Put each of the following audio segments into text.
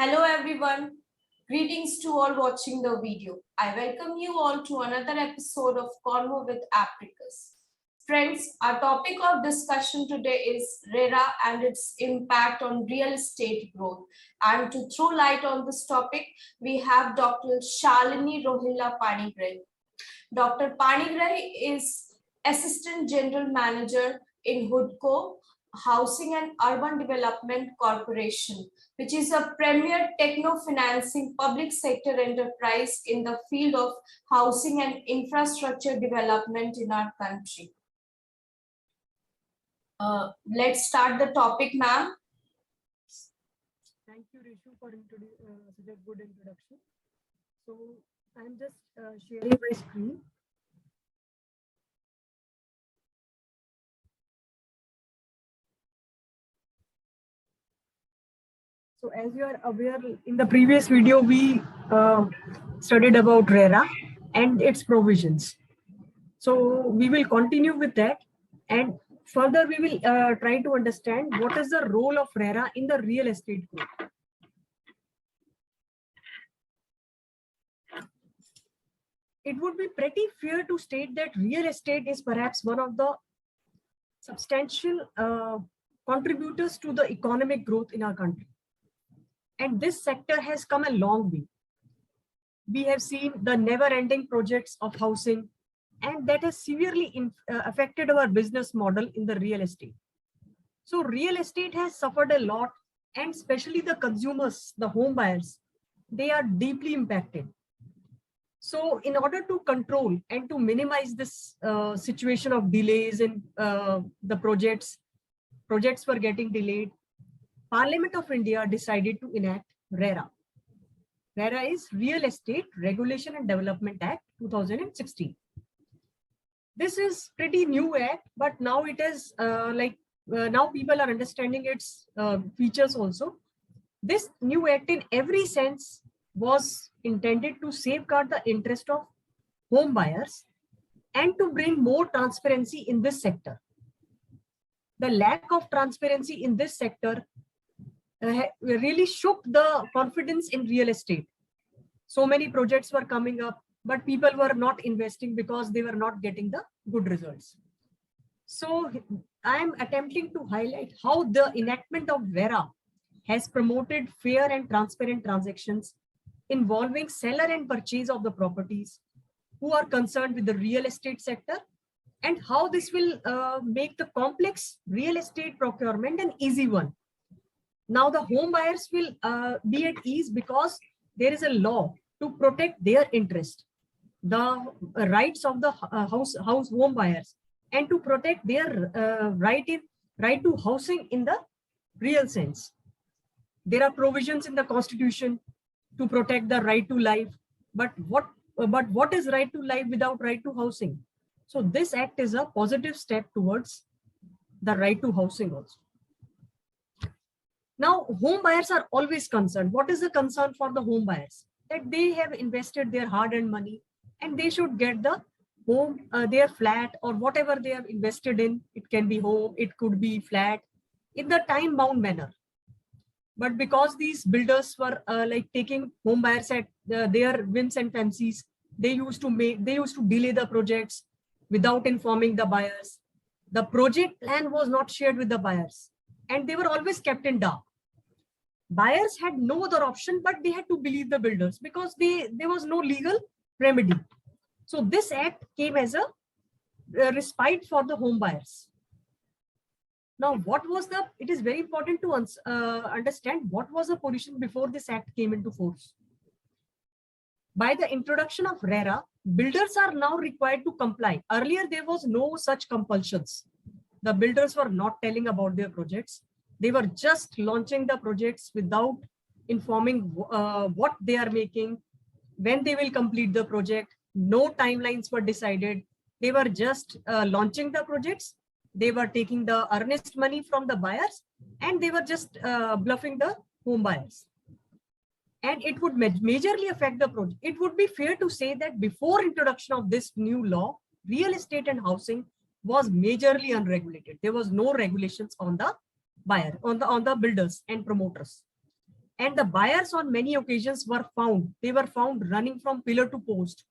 Hello everyone, greetings to all watching the video. I welcome you all to another episode of Convo with Apricus. Friends, our topic of discussion today is RERA and its impact on real estate growth. And to throw light on this topic, we have Dr. Shalini Rohilla Panigrahi. Dr. Panigrahi is Assistant General Manager in HUDCO, Housing and Urban Development Corporation, which is a premier techno-financing public sector enterprise in the field of housing and infrastructure development in our country. Let's start the topic, ma'am. Thank you, Rishu, for such a good introduction. So I'm just sharing my screen. So as you are aware, in the previous video, we studied about RERA and its provisions. So we will continue with that, and further we will try to understand what is the role of RERA in the real estate growth. It would be pretty fair to state that real estate is perhaps one of the substantial contributors to the economic growth in our country. And this sector has come a long way. We have seen the never-ending projects of housing, and that has severely affected our business model in the real estate. So real estate has suffered a lot, and especially the consumers, the home buyers, they are deeply impacted. So in order to control and to minimize this situation of delays in the projects were getting delayed, Parliament of India decided to enact RERA. RERA is Real Estate Regulation and Development Act 2016. This is pretty new act, but now it is now people are understanding its features also. This new act in every sense was intended to safeguard the interest of home buyers and to bring more transparency in this sector. The lack of transparency in this sector really shook the confidence in real estate. So many projects were coming up, but people were not investing because they were not getting the good results. So I am attempting to highlight how the enactment of RERA has promoted fair and transparent transactions involving seller and purchase of the properties who are concerned with the real estate sector, and how this will make the complex real estate procurement an easy one. Now the home buyers will be at ease because there is a law to protect their interest, the rights of the home buyers, and to protect their right to housing in the real sense. There are provisions in the Constitution to protect the right to life, but what is right to life without right to housing? So this act is a positive step towards the right to housing also. Now, home buyers are always concerned. What is the concern for the home buyers? That they have invested their hard-earned money and they should get the home, their flat or whatever they have invested in. It can be home, it could be flat, in the time-bound manner. But because these builders were taking home buyers at their whims and fancies, they used to delay the projects without informing the buyers. The project plan was not shared with the buyers, and they were always kept in dark. Buyers had no other option, but they had to believe the builders because there was no legal remedy. So this act came as a respite for the home buyers. Now, it is very important to understand what was the position before this act came into force. By the introduction of RERA, builders are now required to comply. Earlier, there was no such compulsions. The builders were not telling about their projects. They were just launching the projects without informing what they are making, when they will complete the project. No timelines were decided. They were just launching the projects. They were taking the earnest money from the buyers, and they were just bluffing the home buyers. And it would majorly affect the project. It would be fair to say that before introduction of this new law, real estate and housing was majorly unregulated. There was no regulations on the buyer, on the builders and promoters. And the buyers on many occasions were found running from pillar to post,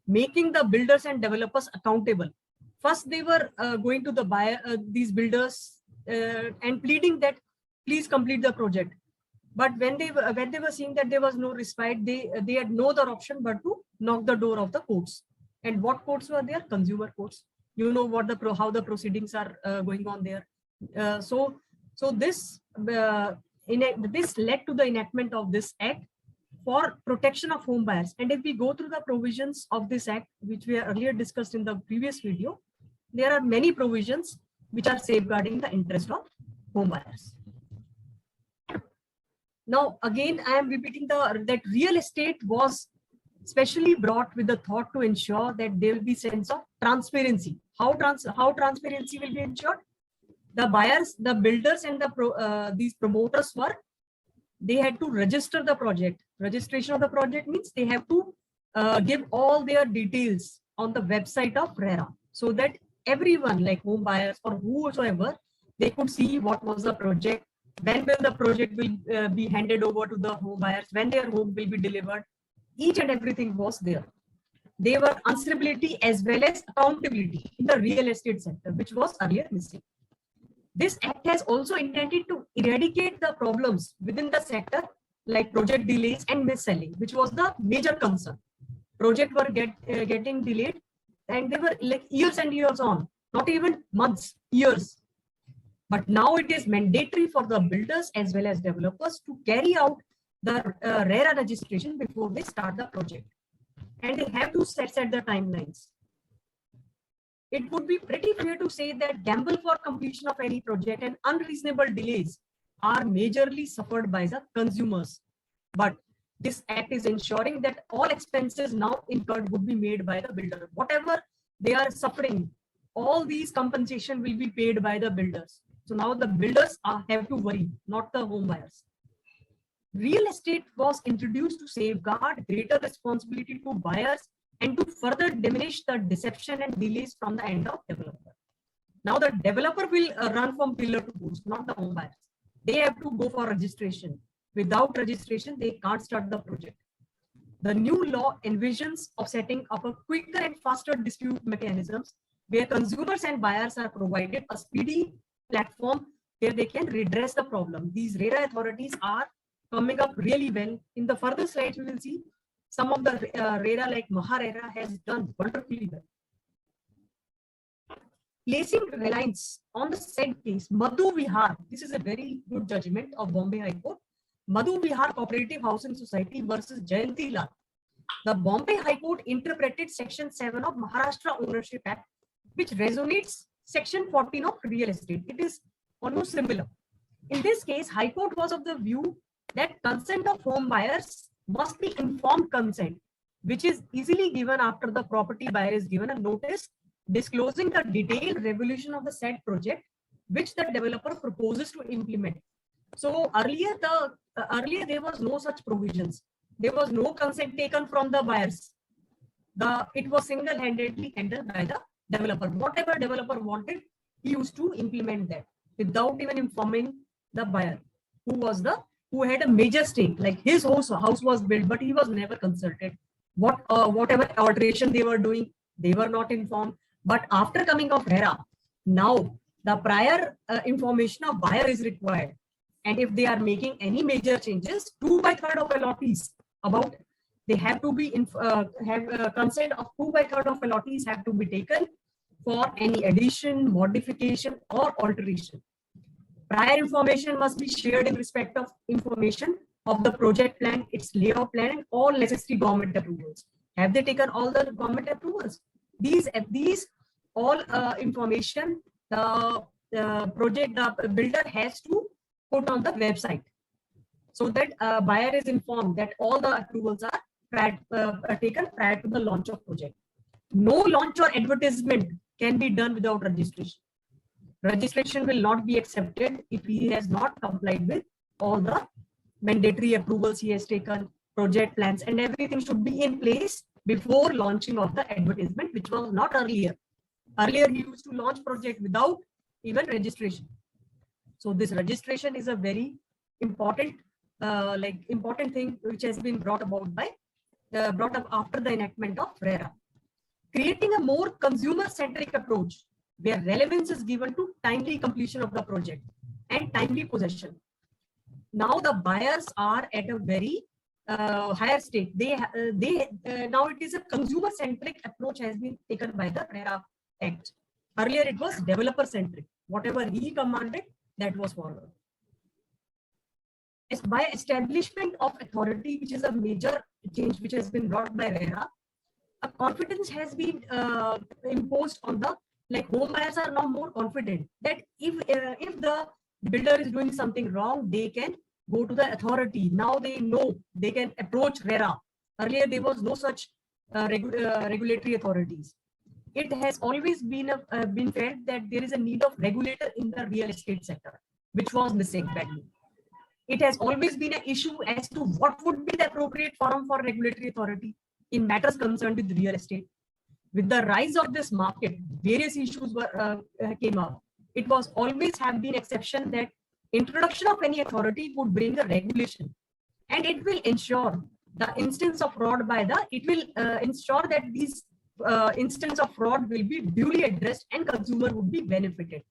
making the builders and developers accountable. First, they were going to the buyer, these builders, and pleading that please complete the project. But when they were seeing that there was no respite, they had no other option but to knock the door of the courts. And what courts were there? Consumer courts. You know what how the proceedings are going on there. So this this led to the enactment of this act for protection of home buyers. And if we go through the provisions of this act, which we earlier discussed in the previous video, there are many provisions which are safeguarding the interest of home buyers. Now, again, I am repeating that real estate was specially brought with the thought to ensure that there will be sense of transparency. How transparency will be ensured? The buyers, the builders, and these promoters they had to register the project. Registration of the project means they have to give all their details on the website of RERA, so that everyone, like home buyers or whosoever, they could see what was the project, when will the project will be handed over to the home buyers, when their home will be delivered. Each and everything was there. There were answerability as well as accountability in the real estate sector, which was earlier missing. This act has also intended to eradicate the problems within the sector, like project delays and mis-selling, which was the major concern. Projects were getting delayed, and they were like years and years on, not even months, years. But now it is mandatory for the builders as well as developers to carry out the RERA registration before they start the project. And they have to set the timelines. It would be pretty fair to say that gamble for completion of any project and unreasonable delays are majorly suffered by the consumers. But this act is ensuring that all expenses now incurred would be made by the builder. Whatever they are suffering, all these compensation will be paid by the builders. So now the builders have to worry, not the home buyers. Real estate was introduced to safeguard greater responsibility to buyers and to further diminish the deception and delays from the end of developer. Now the developer will run from pillar to post, not the home buyers. They have to go for registration. Without registration, they can't start the project. The new law envisions of setting up a quicker and faster dispute mechanisms where consumers and buyers are provided a speedy platform where they can redress the problem. These RERA authorities are coming up really well. In the further slides, we will see some of the RERA, like RERA, has done wonderfully well. Placing reliance on the said case, Madhu Vihar, this is a very good judgment of Bombay High Court. Madhu Vihar Cooperative Housing Society versus Jayanti Lal. The Bombay High Court interpreted Section 7 of Maharashtra Ownership Act, which resonates Section 14 of Real Estate. It is almost similar. In this case, High Court was of the view that consent of home buyers must be informed consent, which is easily given after the property buyer is given a notice disclosing the detailed resolution of the said project, which the developer proposes to implement. So earlier there was no such provisions. There was no consent taken from the buyers. It was single-handedly handled by the developer. Whatever developer wanted, he used to implement that without even informing the buyer, who had a major stake. Like his house was built, but he was never consulted. Whatever alteration they were doing, they were not informed. But after coming of RERA, now the prior information of buyer is required. And if they are making any major changes, 2/3 of allottees they have to be consent of 2/3 of allottees have to be taken for any addition, modification, or alteration. Prior information must be shared in respect of information of the project plan, its layout plan, and all necessary government approvals. Have they taken all the government approvals? These all information the builder has to put on the website, so that buyer is informed that all the approvals are taken prior to the launch of project. No launch or advertisement can be done without registration. Registration will not be accepted if he has not complied with all the mandatory approvals he has taken, project plans, and everything should be in place before launching of the advertisement, which was not earlier. Earlier, he used to launch project without even registration. So this registration is a very important important thing which has been brought up after the enactment of RERA. Creating a more consumer-centric approach where relevance is given to timely completion of the project and timely possession. Now the buyers are at a very higher state. Now it is a consumer-centric approach has been taken by the RERA Act. Earlier it was developer-centric. Whatever he commanded, that was followed. It's by establishment of authority, which is a major change which has been brought by RERA, a confidence has been imposed on the, like, home buyers are now more confident that if the builder is doing something wrong, they can go to the authority. Now they know they can approach RERA. Earlier there was no such regulatory authorities. It has always been felt that there is a need of regulator in the real estate sector, which was missing badly. It has always been an issue as to what would be the appropriate forum for regulatory authority in matters concerned with real estate. With the rise of this market, various issues came up. It was always have been exception that introduction of any authority would bring a regulation, and it will ensure the instance of fraud it will ensure that these instance of fraud will be duly addressed and consumer would be benefited.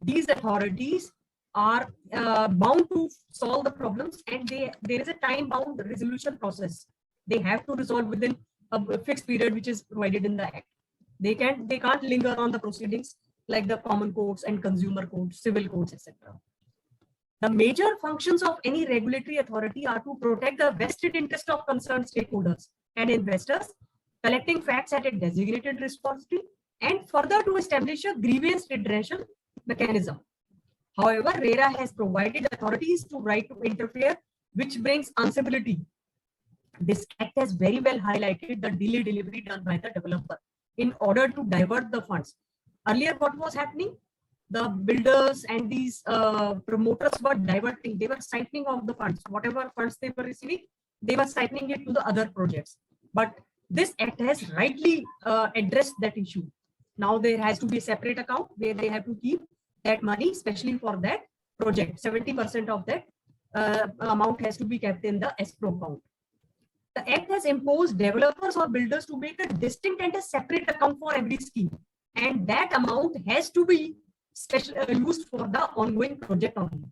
These authorities are bound to solve the problems, and there is a time-bound resolution process. They have to resolve within a fixed period which is provided in the Act. They can't linger on the proceedings like the common courts and consumer courts, civil courts, etc. The major functions of any regulatory authority are to protect the vested interest of concerned stakeholders and investors, collecting facts at a designated repository, and further to establish a grievance redressal mechanism. However, RERA has provided authorities to right to interfere, which brings uncivility. This Act has very well highlighted the delayed delivery done by the developer in order to divert the funds. Earlier, what was happening? The builders and these promoters were diverting, they were siphoning off the funds. Whatever funds they were receiving, they were siphoning it to the other projects. But this Act has rightly addressed that issue. Now there has to be a separate account where they have to keep that money, especially for that project. 70% of that amount has to be kept in the escrow account. The Act has imposed developers or builders to make a distinct and a separate account for every scheme, and that amount has to be used for the ongoing project only.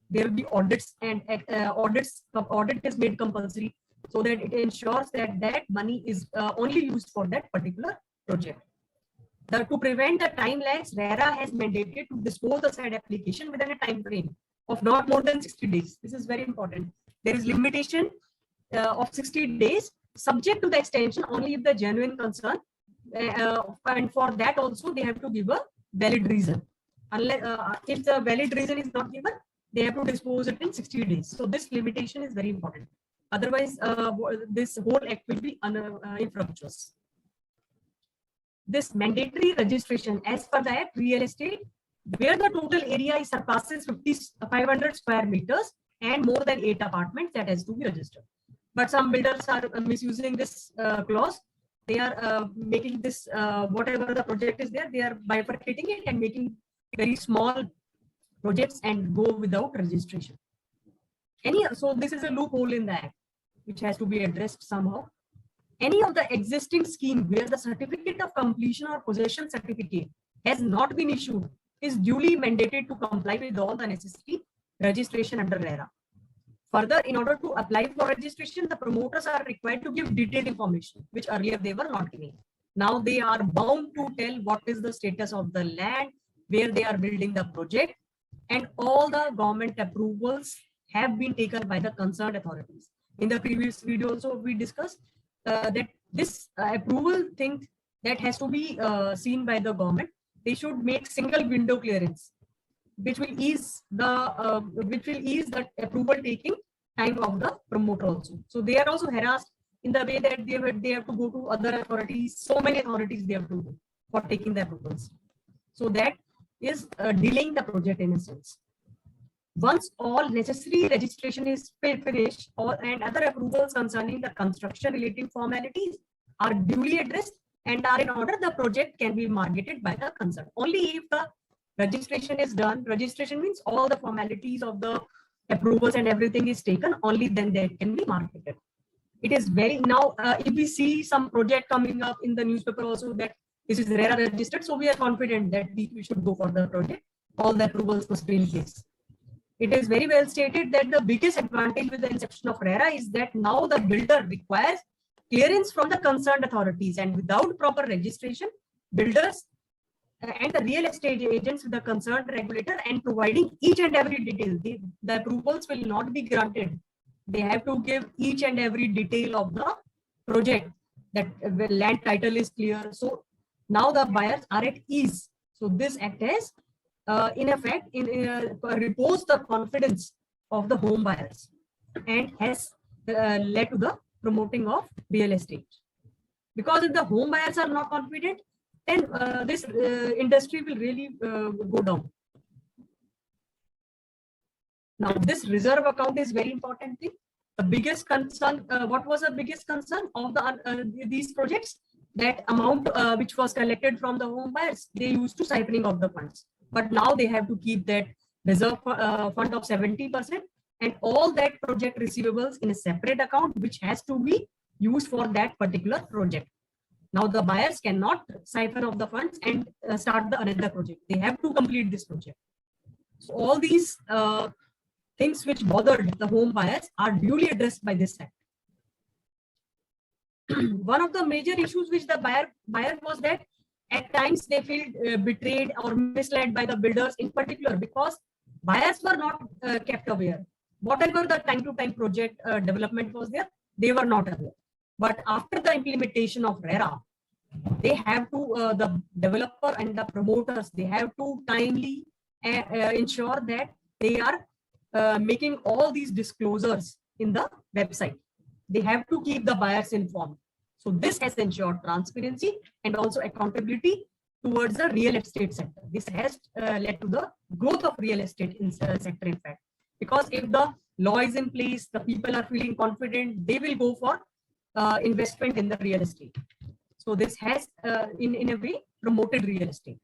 There will be audits, and audit is made compulsory so that it ensures that that money is only used for that particular project. To prevent the time lags, RERA has mandated to dispose the said application within a time frame of not more than 60 days. This is very important. There is limitation of 60 days, subject to the extension only if the genuine concern, and for that also they have to give a valid reason. Unless if the valid reason is not given, they have to dispose it in 60 days. So this limitation is very important. Otherwise, this whole Act will be infructuous. This mandatory registration as per the Act, real estate, where the total area surpasses 500 square meters and more than 8 apartments, that has to be registered. But some builders are misusing this clause. They are making this, whatever the project is there, they are bifurcating it and making very small projects and go without registration. So this is a loophole in the Act, which has to be addressed somehow. Any of the existing scheme where the certificate of completion or possession certificate has not been issued is duly mandated to comply with all the necessary registration under RERA. Further, in order to apply for registration, the promoters are required to give detailed information, which earlier they were not giving. Now they are bound to tell what is the status of the land, where they are building the project, and all the government approvals have been taken by the concerned authorities. In the previous video also we discussed that this approval thing that has to be seen by the government. They should make single window clearance, which will ease the approval taking time of the promoter also. So they are also harassed in the way that they have to go to other authorities. So many authorities they have to go for taking the approvals. So that is delaying the project in a sense. Once all necessary registration is finished, and other approvals concerning the construction relating formalities are duly addressed and are in order, the project can be marketed by the concerned. Only if the registration is done. Registration means all the formalities of the approvals and everything is taken, only then they can be marketed. It is very now, if we see some project coming up in the newspaper also that this is RERA registered, so we are confident that we should go for the project. All the approvals must be in place. It is very well stated that the biggest advantage with the inception of RERA is that now the builder requires clearance from the concerned authorities, and without proper registration, builders and the real estate agents with the concerned regulator and providing each and every detail, the approvals will not be granted. They have to give each and every detail of the project, that land title is clear. So now the buyers are at ease. So this act has, in effect, reposed the confidence of the home buyers and has led to the promoting of real estate. Because if the home buyers are not confident, then this industry will really go down. Now, this reserve account is very important thing. The biggest concern, what was the biggest concern of these projects? That amount which was collected from the home buyers, they used to siphoning of the funds. But now they have to keep that reserve fund of 70% and all that project receivables in a separate account, which has to be used for that particular project. Now the buyers cannot siphon off the funds and start another project. They have to complete this project. So all these things which bothered the home buyers are duly addressed by this act. One of the major issues which the buyer was that at times they feel betrayed or misled by the builders in particular, because buyers were not kept aware. Whatever the time-to-time project development was there, they were not aware. But after the implementation of RERA, they have to, the developer and the promoters, they have to timely ensure that they are making all these disclosures in the website. They have to keep the buyers informed. So this has ensured transparency and also accountability towards the real estate sector. This has led to the growth of real estate in sector, in fact, because if the law is in place, the people are feeling confident, they will go for investment in the real estate. So this has in a way promoted real estate.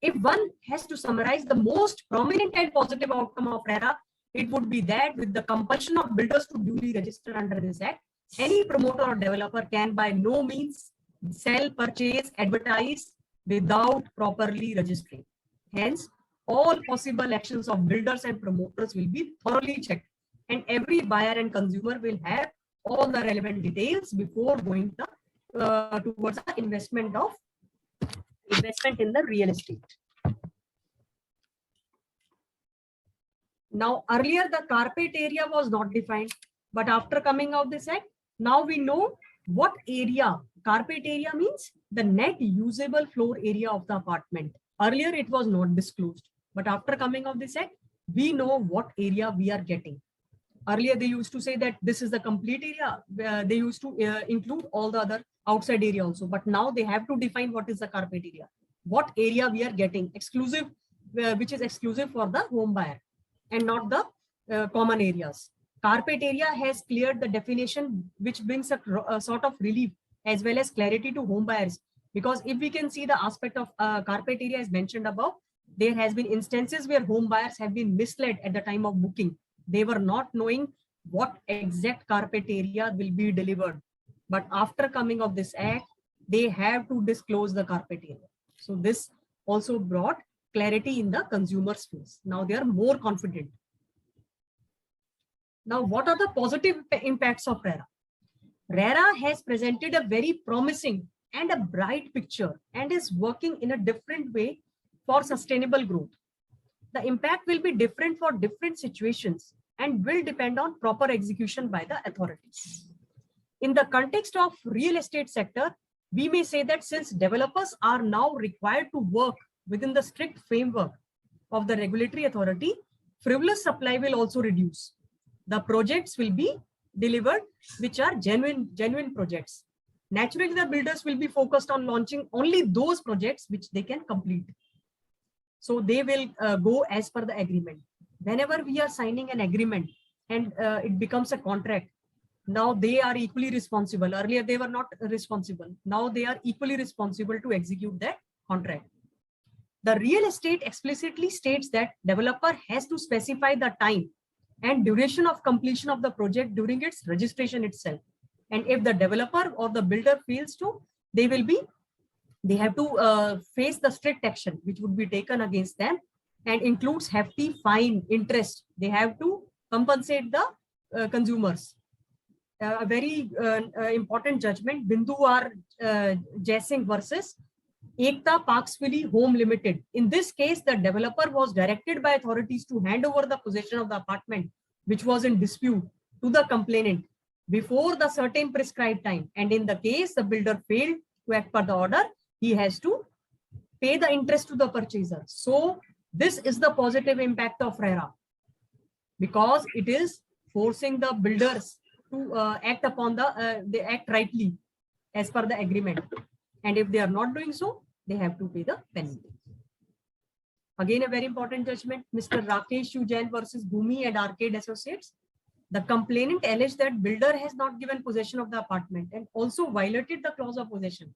If one has to summarize the most prominent and positive outcome of RERA, it would be that with the compulsion of builders to duly register under this act, any promoter or developer can by no means sell, purchase, advertise without properly registering. Hence, all possible actions of builders and promoters will be thoroughly checked, and every buyer and consumer will have all the relevant details before going towards the investment in the real estate. Now, earlier the carpet area was not defined, but after coming out this act, now we know what area. Carpet area means the net usable floor area of the apartment. Earlier it was not disclosed, but after coming of this act, we know what area we are getting. Earlier they used to say that this is the complete area. They used to include all the other outside area also, but now they have to define what is the carpet area, what area we are getting exclusive, which is exclusive for the home buyer and not the common areas. Carpet area has cleared the definition, which brings a sort of relief as well as clarity to home buyers. Because if we can see the aspect of carpet area as mentioned above, there has been instances where home buyers have been misled at the time of booking. They were not knowing what exact carpet area will be delivered. But after coming of this act, they have to disclose the carpet area. So this also brought clarity in the consumer's face. Now they are more confident. Now, what are the positive impacts of RERA? RERA has presented a very promising and a bright picture and is working in a different way for sustainable growth. The impact will be different for different situations and will depend on proper execution by the authorities. In the context of real estate sector, we may say that since developers are now required to work within the strict framework of the regulatory authority, frivolous supply will also reduce. The projects will be delivered which are genuine projects. Naturally, the builders will be focused on launching only those projects which they can complete. So they will go as per the agreement. Whenever we are signing an agreement and it becomes a contract, now they are equally responsible. Earlier they were not responsible. Now they are equally responsible to execute that contract. The real estate explicitly states that developer has to specify the time and duration of completion of the project during its registration itself. And if the developer or the builder fails to, they have to face the strict action which would be taken against them, and includes hefty fine, interest. They have to compensate the consumers. A very important judgment, Bindu R. Jaising versus Ekta Parksville Home Limited. In this case, the developer was directed by authorities to hand over the possession of the apartment, which was in dispute, to the complainant before the certain prescribed time. And in the case the builder failed to act per the order, he has to pay the interest to the purchaser. So this is the positive impact of RERA, because it is forcing the builders to act upon they act rightly as per the agreement. And if they are not doing so, they have to pay the penalty. Again, a very important judgment, Mr. Rakesh U. Jain versus Bhumi and Arcade Associates. The complainant alleged that builder has not given possession of the apartment and also violated the clause of possession.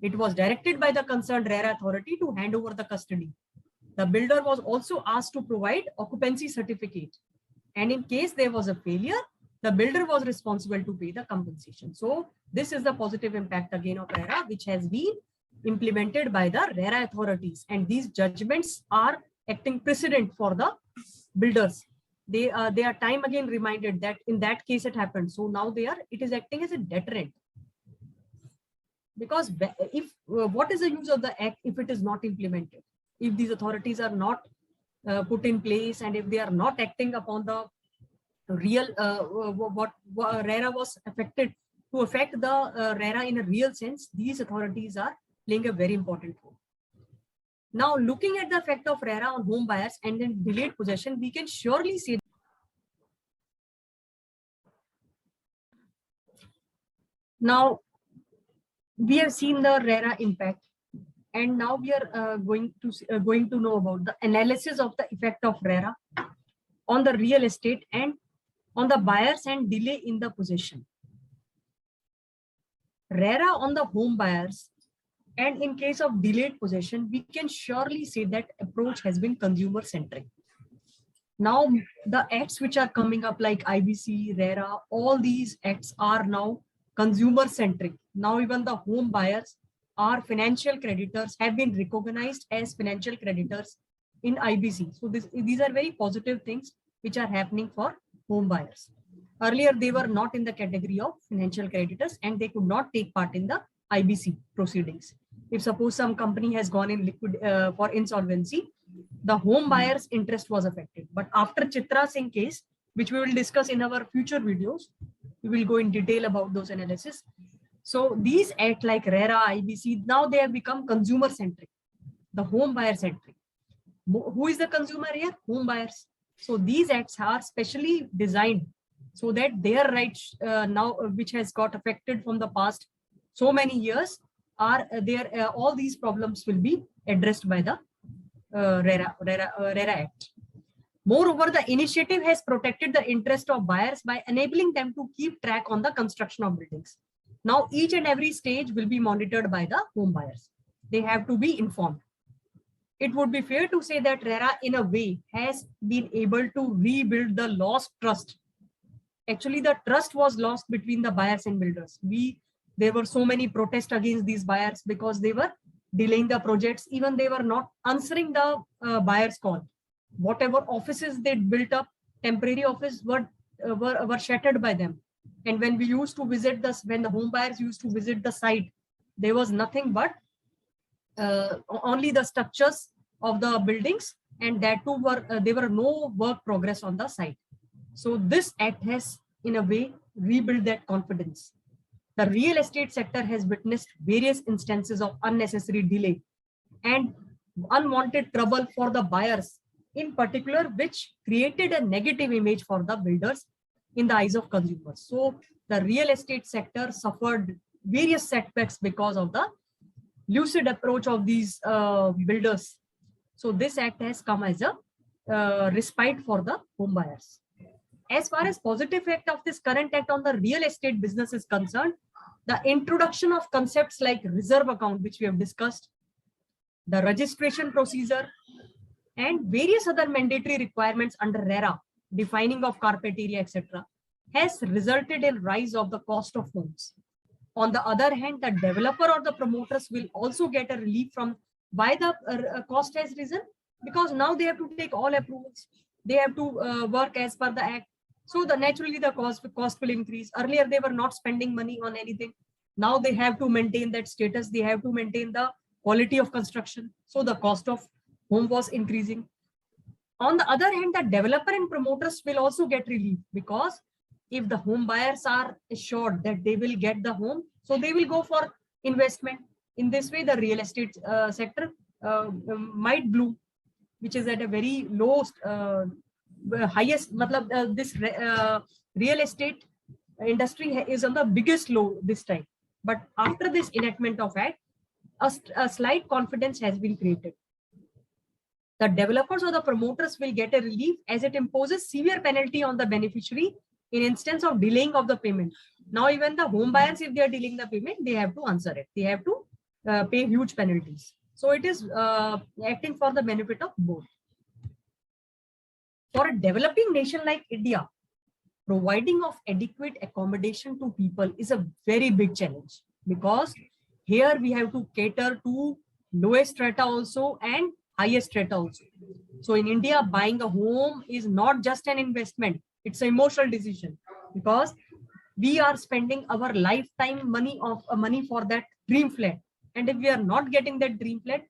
It was directed by the concerned RERA authority to hand over the custody. The builder was also asked to provide occupancy certificate. And in case there was a failure, the builder was responsible to pay the compensation. So this is the positive impact again of RERA, which has been implemented by the RERA authorities. And these judgments are acting precedent for the builders. They are time again reminded that in that case it happened. So now it is acting as a deterrent. Because if what is the use of the act if it is not implemented? If these authorities are not put in place, and if they are not acting upon the real what RERA was affected to affect the RERA in a real sense, these authorities are playing a very important role. Now, looking at the effect of RERA on home buyers and then delayed possession, we can surely say now we have seen the RERA impact, and now we are going to know about the analysis of the effect of RERA on the real estate and on the buyers and delay in the possession. RERA on the home buyers, and in case of delayed possession, we can surely say that approach has been consumer centric. Now, the acts which are coming up like IBC, RERA, all these acts are now consumer centric. Now, even the home buyers are financial creditors, have been recognized as financial creditors in IBC. So these are very positive things which are happening for home buyers. Earlier, they were not in the category of financial creditors and they could not take part in the IBC proceedings. If suppose some company has gone in liquid for insolvency, the home buyer's interest was affected. But after Chitra Singh case, which we will discuss in our future videos, we will go in detail about those analysis. So these acts like RERA, IBC, now they have become consumer centric, the home buyer centric. Who is the consumer here? Home buyers. So these acts are specially designed so that their rights now, which has got affected from the past so many years, are there. All these problems will be addressed by the RERA Act. Moreover, the initiative has protected the interest of buyers by enabling them to keep track on the construction of buildings. Now, each and every stage will be monitored by the home buyers. They have to be informed. It would be fair to say that RERA, in a way, has been able to rebuild the lost trust. Actually, the trust was lost between the buyers and builders. There were so many protests against these buyers because they were delaying the projects. Even they were not answering the buyer's call. Whatever offices they built up, temporary office were shattered by them. And when we used to visit when the home buyers used to visit the site, there was nothing but only the structures of the buildings, and that too there were no work progress on the site. So this act has, in a way, rebuilt that confidence. The real estate sector has witnessed various instances of unnecessary delay and unwanted trouble for the buyers, in particular, which created a negative image for the builders in the eyes of consumers. So the real estate sector suffered various setbacks because of the lucid approach of these builders. So this act has come as a respite for the home buyers. As far as positive effect of this current act on the real estate business is concerned, the introduction of concepts like reserve account, which we have discussed, the registration procedure, and various other mandatory requirements under RERA defining of carpet area, etc., has resulted in rise of the cost of homes. On the other hand, the developer or the promoters will also get a relief from why the cost has risen, because now they have to take all approvals. They have to work as per the act. So naturally the cost will increase. Earlier they were not spending money on anything. Now they have to maintain that status. They have to maintain the quality of construction. So the cost of home was increasing. On the other hand, the developer and promoters will also get relief, because if the home buyers are assured that they will get the home, so they will go for investment. In this way, the real estate sector might bloom, which is at a very lowest, highest, this real estate industry is on the biggest low this time. But after this enactment of act, a slight confidence has been created. The developers or the promoters will get a relief, as it imposes severe penalty on the beneficiary in instance of delaying of the payment. Now even the home buyers, if they are delaying the payment, they have to answer it. They have to pay huge penalties. So it is acting for the benefit of both. For a developing nation like India, providing of adequate accommodation to people is a very big challenge, because here we have to cater to lowest strata also and highest strata also. So in India, buying a home is not just an investment, it's an emotional decision, because we are spending our lifetime money for that dream flat. And if we are not getting that dream flat,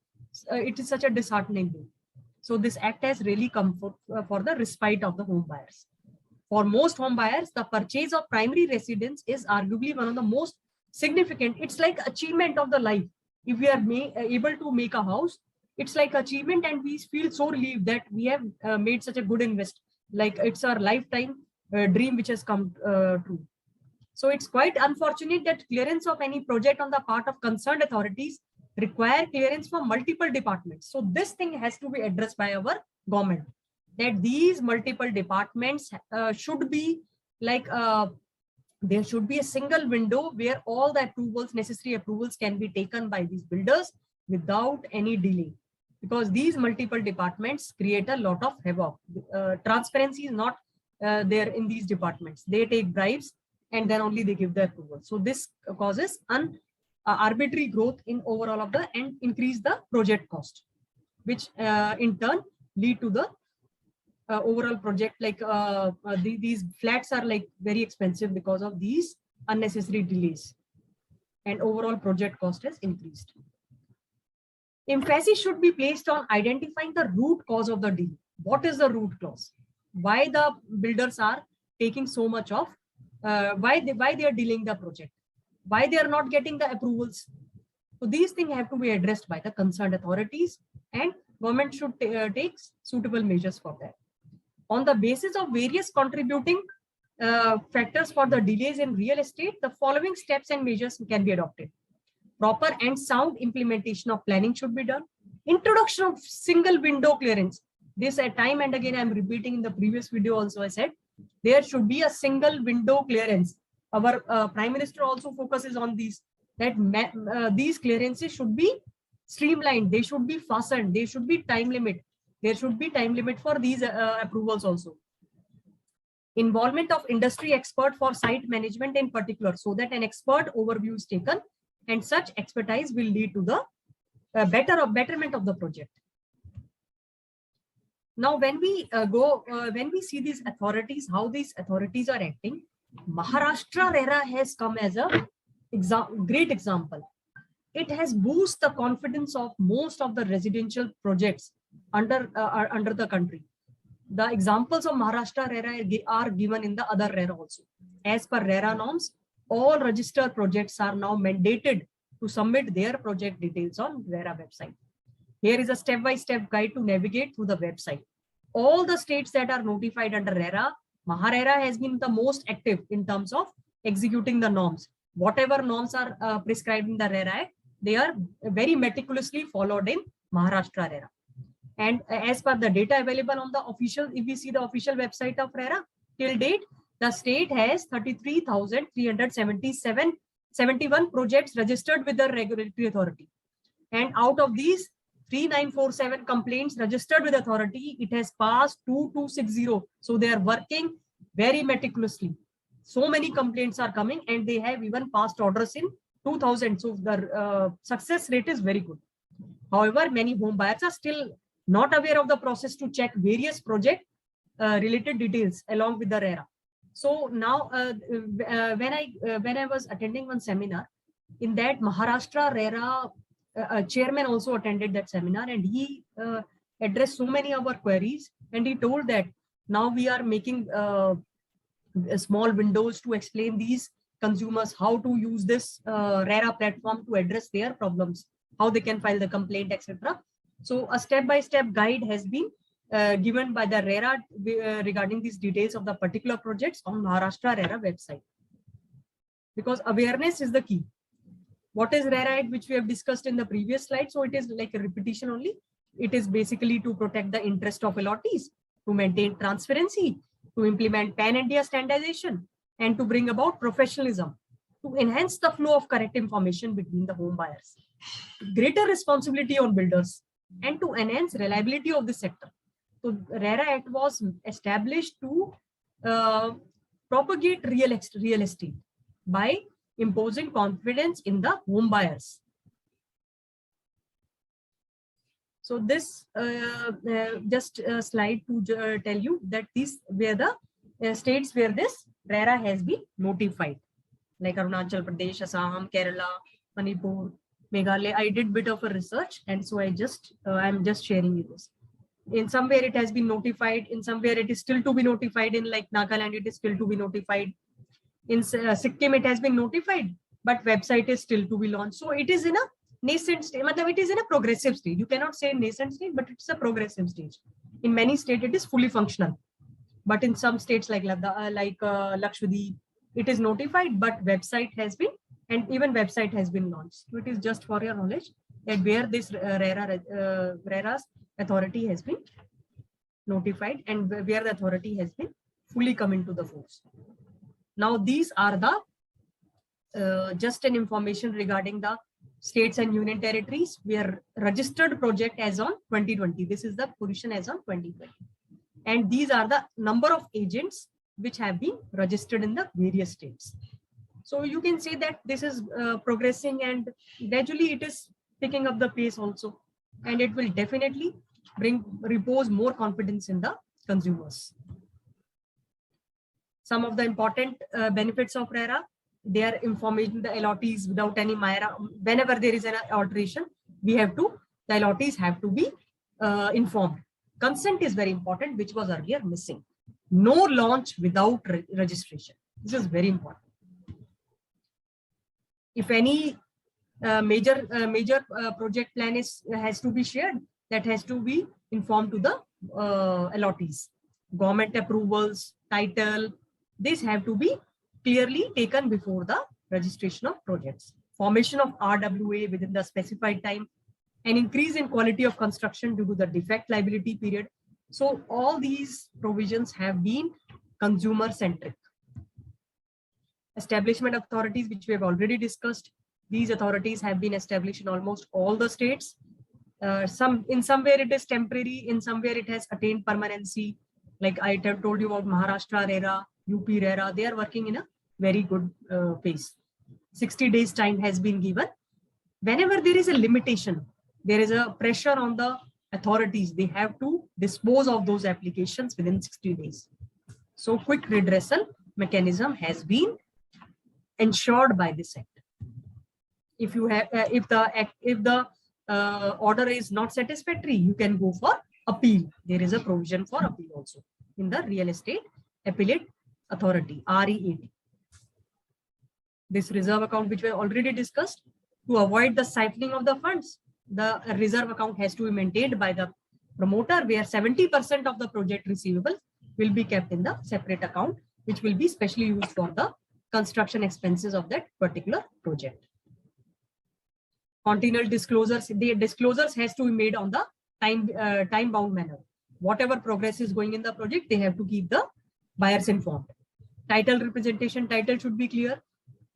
it is such a disheartening thing. So this act has really come for the respite of the home buyers. For most home buyers, the purchase of primary residence is arguably one of the most significant. It's like achievement of the life. If we are able to make a house, it's like achievement, and we feel so relieved that we have made such a good invest. Like it's our lifetime dream which has come true. So it's quite unfortunate that clearance of any project on the part of concerned authorities require clearance from multiple departments. So this thing has to be addressed by our government, that these multiple departments should be like, there should be a single window where all the approvals, necessary approvals can be taken by these builders without any delay, because these multiple departments create a lot of havoc. Transparency is not there in these departments. They take bribes and then only they give the approval. So this causes an arbitrary growth in overall of the and increase the project cost, which in turn lead to the overall project, like these flats are like very expensive because of these unnecessary delays, and overall project cost has increased. Emphasis should be placed on identifying the root cause of the delay. What is the root cause? Why the builders are taking so much of, why they are delaying the project? Why they are not getting the approvals? So these things have to be addressed by the concerned authorities, and government should take suitable measures for that. On the basis of various contributing factors for the delays in real estate, the following steps and measures can be adopted. Proper and sound implementation of planning should be done. Introduction of single window clearance. This at time and again, I'm repeating in the previous video also I said, there should be a single window clearance. Our Prime Minister also focuses on these, that these clearances should be streamlined. They should be fastened. They should be time limit. There should be time limit for these approvals also. Involvement of industry expert for site management in particular, so that an expert overview is taken, and such expertise will lead to the betterment of the project. Now, when we when we see these authorities, how these authorities are acting, Maharashtra RERA has come as a great example. It has boosted the confidence of most of the residential projects under the country. The examples of Maharashtra RERA are given in the other RERA also. As per RERA norms, all registered projects are now mandated to submit their project details on RERA website. Here is a step-by-step guide to navigate through the website. All the states that are notified under RERA, MahaRERA has been the most active in terms of executing the norms. Whatever norms are prescribed in the RERA Act, they are very meticulously followed in Maharashtra RERA. And as per the data available on the official, if we see the official website of RERA, till date, the state has 33,371 projects registered with the regulatory authority. And out of these, 3947 complaints registered with authority. It has passed 2260. So they are working very meticulously. So many complaints are coming and they have even passed orders in 2000. So the success rate is very good. However, many home buyers are still not aware of the process to check various project related details along with the RERA. So now when I was attending one seminar, in that Maharashtra RERA chairman also attended that seminar, and he addressed so many of our queries, and he told that now we are making small windows to explain these consumers how to use this RERA platform to address their problems, how they can file the complaint, etc. So a step-by-step guide has been given by the RERA regarding these details of the particular projects on Maharashtra RERA website. Because awareness is the key. What is RERA Act, which we have discussed in the previous slide? So it is like a repetition only. It is basically to protect the interest of allottees, to maintain transparency, to implement pan-India standardization, and to bring about professionalism, to enhance the flow of correct information between the home buyers, greater responsibility on builders, and to enhance reliability of the sector. So RERA Act was established to propagate real estate by imposing confidence in the home buyers. So this just a slide to tell you that these were the states where this RERA has been notified, like Arunachal Pradesh, Assam, Kerala, Manipur, Meghalaya. I did bit of a research, and so I'm just sharing you this. In somewhere it has been notified, in somewhere it is still to be notified. In like Nagaland, it is still to be notified. In Sikkim, it has been notified, but website is still to be launched. So it is in a nascent stage. It is in a progressive stage. You cannot say nascent stage, but it's a progressive stage. In many states, it is fully functional. But in some states like Lakshadweep, it is notified, but website has been, and even website has been launched. So it is just for your knowledge that where this RERA's authority has been notified and where the authority has been fully come into the force. Now these are the just an information regarding the states and union territories where registered project as on 2020. This is the position as on 2020. And these are the number of agents which have been registered in the various states. So you can say that this is progressing, and gradually it is picking up the pace also. And it will definitely repose more confidence in the consumers. Some of the important benefits of RERA, they are information the allottees without any MIRA. Whenever there is an alteration, the allottees have to be informed. Consent is very important, which was earlier missing. No launch without registration. This is very important. If any major project plan has to be shared, that has to be informed to the allottees. Government approvals, title, these have to be clearly taken before the registration of projects. Formation of RWA within the specified time, an increase in quality of construction due to the defect liability period. So all these provisions have been consumer centric. Establishment authorities, which we have already discussed. These authorities have been established in almost all the states. In somewhere it is temporary, in somewhere it has attained permanency. Like I have told you about Maharashtra RERA, UP RERA, they are working in a very good pace. 60 days time has been given. Whenever there is a limitation, there is a pressure on the authorities, they have to dispose of those applications within 60 days. So quick redressal mechanism has been ensured by this act. If you have, if the order is not satisfactory, you can go for appeal. There is a provision for appeal also in the Real Estate Appellate Authority, REAT. This reserve account, which we have already discussed, to avoid the siphoning of the funds, the reserve account has to be maintained by the promoter, where 70% of the project receivable will be kept in the separate account, which will be specially used for the construction expenses of that particular project. Continual disclosures, the disclosures has to be made on the time-bound manner. Whatever progress is going in the project, they have to keep the buyers informed. Title representation, title should be clear.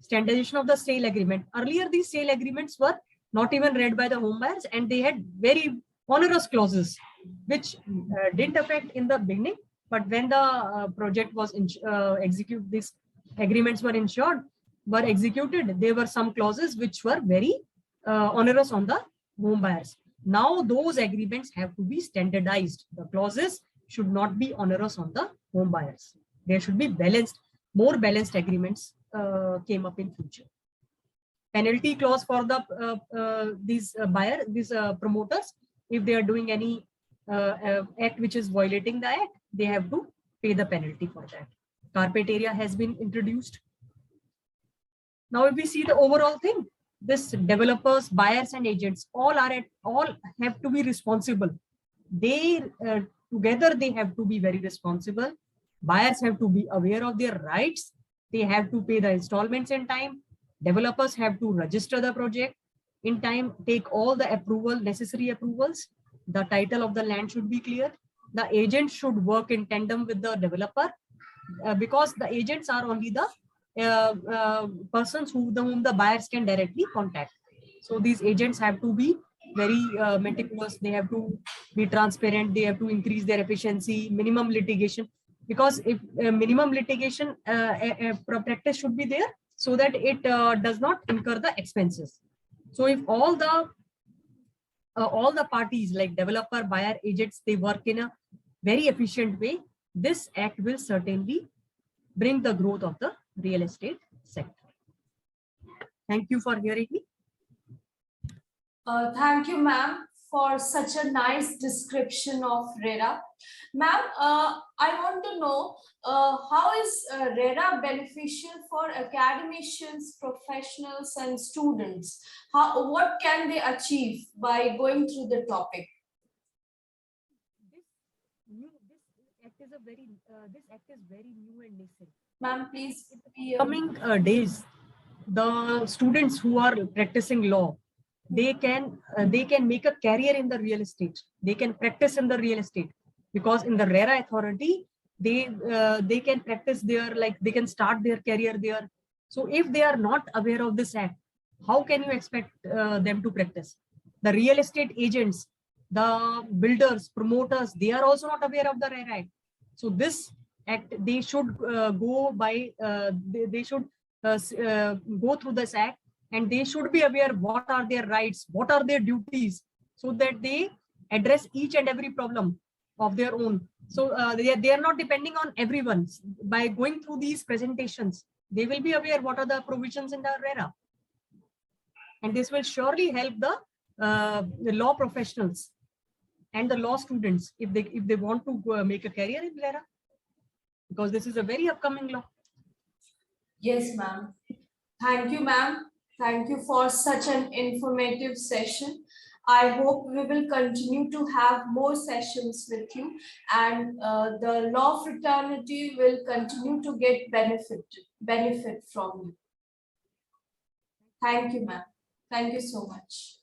Standardization of the sale agreement. Earlier, these sale agreements were not even read by the home buyers, and they had very onerous clauses, which didn't affect in the beginning, but when the project was executed, these agreements were executed, there were some clauses which were very onerous on the home buyers. Now those agreements have to be standardized. The clauses should not be onerous on the home buyers. There should be balanced, more balanced agreements came up in future. Penalty clause for the these promoters, if they are doing any act which is violating the act, they have to pay the penalty for that. Carpet area has been introduced. Now, if we see the overall thing, this developers, buyers, and agents all have to be responsible. They together they have to be very responsible. Buyers have to be aware of their rights. They have to pay the installments in time. Developers have to register the project in time, take all the necessary approvals. The title of the land should be clear. The agent should work in tandem with the developer because the agents are only the persons whom the buyers can directly contact. So these agents have to be very meticulous. They have to be transparent. They have to increase their efficiency, minimum litigation. Because if minimum litigation practice should be there, so that it does not incur the expenses. So if all the parties like developer, buyer, agents, they work in a very efficient way, this act will certainly bring the growth of the real estate sector. Thank you for hearing me. Thank you, ma'am, for such a nice description of RERA. Ma'am, I want to know how is RERA beneficial for academicians, professionals, and students? What can they achieve by going through the topic? This act is very new and nascent. Ma'am, please. Coming days, the students who are practicing law, they can make a career in the real estate. They can practice in the real estate because in the RERA authority, they can practice there, like they can start their career there. So if they are not aware of this act, how can you expect them to practice? The real estate agents, the builders, promoters, they are also not aware of the RERA Act. So this act, they should go by, they should go through this act, and they should be aware what are their rights, what are their duties, so that they address each and every problem of their own. So they are not depending on everyone. By going through these presentations, they will be aware what are the provisions in the RERA. And this will surely help the law professionals and the law students if they want to make a career in RERA, because this is a very upcoming law. Yes, ma'am. Thank you, ma'am. Thank you for such an informative session. I hope we will continue to have more sessions with you, and the law fraternity will continue to get benefit from you. Thank you, ma'am. Thank you so much.